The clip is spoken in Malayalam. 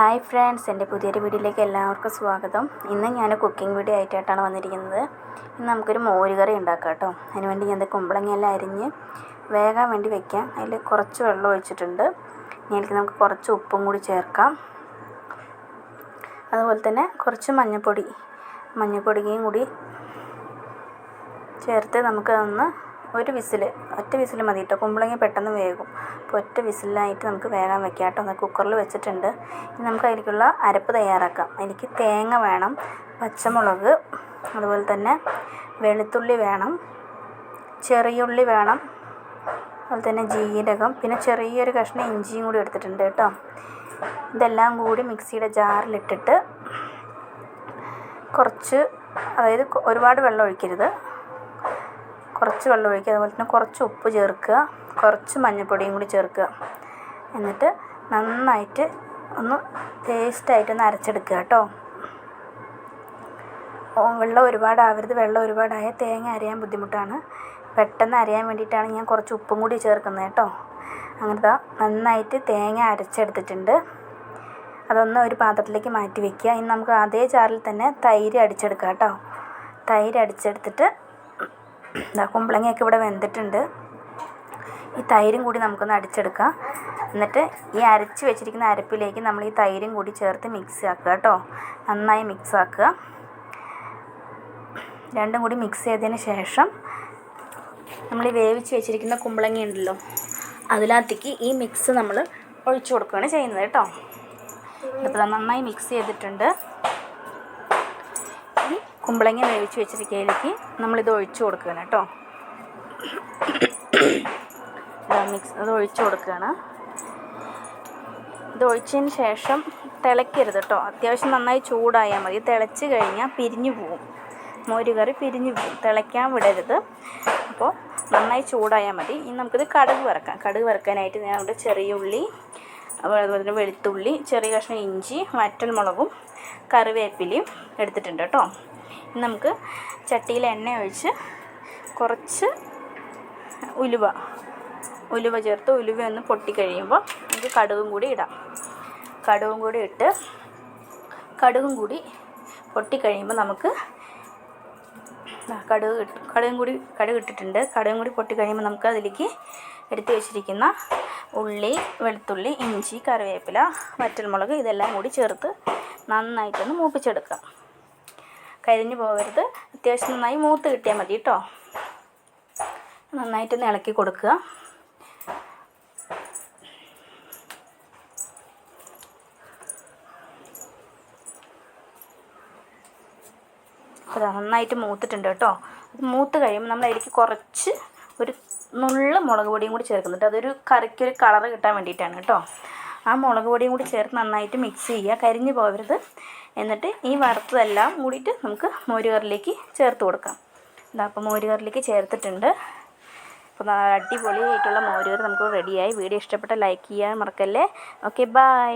ഹായ് ഫ്രണ്ട്സ്, എൻ്റെ പുതിയൊരു വീഡിയോയിലേക്ക് എല്ലാവർക്കും സ്വാഗതം. ഇന്ന് ഞാൻ കുക്കിംഗ് വീഡിയോ ആയിട്ടാണ് വന്നിരിക്കുന്നത്. ഇന്ന് നമുക്കൊരു മോരുകറി ഉണ്ടാക്കാം കേട്ടോ. അതിനുവേണ്ടി ഞാൻ കുമ്പളങ്ങയെല്ലാം അരിഞ്ഞ് വേകാൻ വേണ്ടി വെക്കാം. അതിൽ കുറച്ച് വെള്ളം ഒഴിച്ചിട്ടുണ്ട്. ഇതിലേക്ക് നമുക്ക് കുറച്ച് ഉപ്പും കൂടി ചേർക്കാം. അതുപോലെ തന്നെ കുറച്ച് മഞ്ഞൾപ്പൊടിയും കൂടി ചേർത്ത് നമുക്ക് ഒറ്റ വിസിൽ മതി കേട്ടോ. കുമ്പളങ്ങ പെട്ടെന്ന് വേകും. അപ്പോൾ ഒറ്റ വിസിലായിട്ട് നമുക്ക് വേഗം വെക്കാം കേട്ടോ. ഒന്ന് കുക്കറിൽ വെച്ചിട്ടുണ്ട്. ഇനി നമുക്ക് അതിലേക്കുള്ള അരപ്പ് തയ്യാറാക്കാം. അതിലേക്ക് തേങ്ങ വേണം, പച്ചമുളക്, അതുപോലെ തന്നെ വെളുത്തുള്ളി വേണം, ചെറിയുള്ളി വേണം, അതുപോലെ തന്നെ ജീരകം, പിന്നെ ചെറിയൊരു കഷ്ണം ഇഞ്ചിയും കൂടി എടുത്തിട്ടുണ്ട് കേട്ടോ. ഇതെല്ലാം കൂടി മിക്സിയുടെ ജാറിലിട്ടിട്ട് ഒരുപാട് വെള്ളം ഒഴിക്കരുത്, കുറച്ച് വെള്ളം ഒഴിക്കുക. അതുപോലെ തന്നെ കുറച്ച് ഉപ്പ് ചേർക്കുക, കുറച്ച് മഞ്ഞൾപ്പൊടിയും കൂടി ചേർക്കുക. എന്നിട്ട് നന്നായിട്ട് പേസ്റ്റായിട്ടൊന്ന് അരച്ചെടുക്കുക കേട്ടോ. വെള്ളം ഒരുപാടാവരുത്. വെള്ളം ഒരുപാടായാൽ തേങ്ങ അരയാൻ ബുദ്ധിമുട്ടാണ്. പെട്ടെന്ന് അരയാൻ വേണ്ടിയിട്ടാണ് ഞാൻ കുറച്ച് ഉപ്പും കൂടി ചേർക്കുന്നത് കേട്ടോ. അങ്ങനത്തെ നന്നായിട്ട് തേങ്ങ അരച്ചെടുത്തിട്ടുണ്ട്. ഒരു പാത്രത്തിലേക്ക് മാറ്റി വയ്ക്കുക. ഇനി നമുക്ക് അതേ ജാറിൽ തന്നെ തൈര് അടിച്ചെടുക്കാം കേട്ടോ. തൈര് അടിച്ചെടുത്തിട്ട് കുമ്പളങ്ങയൊക്കെ ഇവിടെ വെന്തിട്ടുണ്ട്. ഈ തൈരും കൂടി നമുക്കൊന്ന് അടിച്ചെടുക്കാം. എന്നിട്ട് ഈ അരച്ച് വെച്ചിരിക്കുന്ന അരപ്പിലേക്ക് നമ്മൾ ഈ തൈരും കൂടി ചേർത്ത് മിക്സ് ആക്കുക കേട്ടോ. നന്നായി മിക്സ് ആക്കുക. രണ്ടും കൂടി മിക്സ് ചെയ്തതിന് ശേഷം നമ്മൾ ഈ വേവിച്ച് വെച്ചിരിക്കുന്ന കുമ്പളങ്ങ ഉണ്ടല്ലോ, അതിനകത്തേക്ക് ഈ മിക്സ് നമ്മൾ ഒഴിച്ചു കൊടുക്കുകയാണ് ചെയ്യുന്നത് കേട്ടോ. ഇപ്പോൾ നന്നായി മിക്സ് ചെയ്തിട്ടുണ്ട്. കുമ്പളങ്ങ വേവിച്ച് വെച്ചിരിക്കയിലേക്ക് നമ്മളിത് ഒഴിച്ചു കൊടുക്കുകയാണ് കേട്ടോ. അത് ഒഴിച്ചു കൊടുക്കുകയാണ്. ഇത് ഒഴിച്ചതിന് ശേഷം തിളയ്ക്കരുത് കേട്ടോ. അത്യാവശ്യം നന്നായി ചൂടായാൽ മതി. തിളച്ച് കഴിഞ്ഞാൽ പിരിഞ്ഞു പോവും, മോരുകറി പിരിഞ്ഞു പോവും. തിളയ്ക്കാൻ വിടരുത്. അപ്പോൾ നന്നായി ചൂടായാൽ മതി. ഇനി നമുക്കിത് കടുക് വറക്കാം. കടുക് വറക്കാനായിട്ട് ഞാൻ ഇവിടെ ചെറിയ ഉള്ളി, അതുപോലെ തന്നെ വെളുത്തുള്ളി, ചെറിയ കഷ്ണം ഇഞ്ചി, വറ്റൽമുളകും കറിവേപ്പിലയും എടുത്തിട്ടുണ്ട് കേട്ടോ. ഇനി നമുക്ക് ചട്ടിയിൽ എണ്ണ ഒഴിച്ച് കുറച്ച് ഉലുവ ചേർത്ത് ഉലുവ ഒന്ന് പൊട്ടിക്കഴിയുമ്പോൾ നമുക്ക് കടുകും കൂടി ഇടാം. കടുകും കൂടി പൊട്ടിക്കഴിയുമ്പോൾ നമുക്ക് കടുക് ഇട്ടിട്ടുണ്ട്. കടുകും കൂടി പൊട്ടിക്കഴിയുമ്പോൾ നമുക്ക് അതിലേക്ക് എടുത്ത് വെച്ചിരിക്കുന്ന ഉള്ളി, വെളുത്തുള്ളി, ഇഞ്ചി, കറിവേപ്പില, വറ്റൽമുളക് ഇതെല്ലാം കൂടി ചേർത്ത് നന്നായിട്ടൊന്ന് മൂപ്പിച്ചെടുക്കാം. കരിഞ്ഞു പോകരുത്. അത്യാവശ്യം നന്നായി മൂത്ത് കിട്ടിയാൽ മതി കേട്ടോ. നന്നായിട്ടൊന്ന് ഇളക്കി കൊടുക്കുക. അപ്പോൾ നന്നായിട്ട് മൂത്തിട്ടുണ്ട് കേട്ടോ. അത് മൂത്ത് കഴിയുമ്പോൾ നമ്മൾ അതിലേക്ക് കുറച്ച് ഒരു നുള്ള മുളക് പൊടിയും കൂടി ചേർക്കുന്നുണ്ട്. അതൊരു കറിക്കൊരു കളറ് കിട്ടാൻ വേണ്ടിയിട്ടാണ് കേട്ടോ. ആ മുളക് പൊടിയും കൂടി ചേർത്ത് നന്നായിട്ട് മിക്സ് ചെയ്യുക. കരിഞ്ഞു പോകരുത്. എന്നിട്ട് ഈ വറുത്തതെല്ലാം കൂടിയിട്ട് നമുക്ക് മോരുകറിയിലേക്ക് ചേർത്ത് കൊടുക്കാം. അപ്പോൾ മോരുകറിയിലേക്ക് ചേർത്തിട്ടുണ്ട്. അപ്പോൾ അടിപൊളിയായിട്ടുള്ള മോരുകറി നമുക്ക് റെഡിയായി. വീഡിയോ ഇഷ്ടപ്പെട്ട ലൈക്ക് ചെയ്യാൻ മറക്കല്ലേ. Okay, by.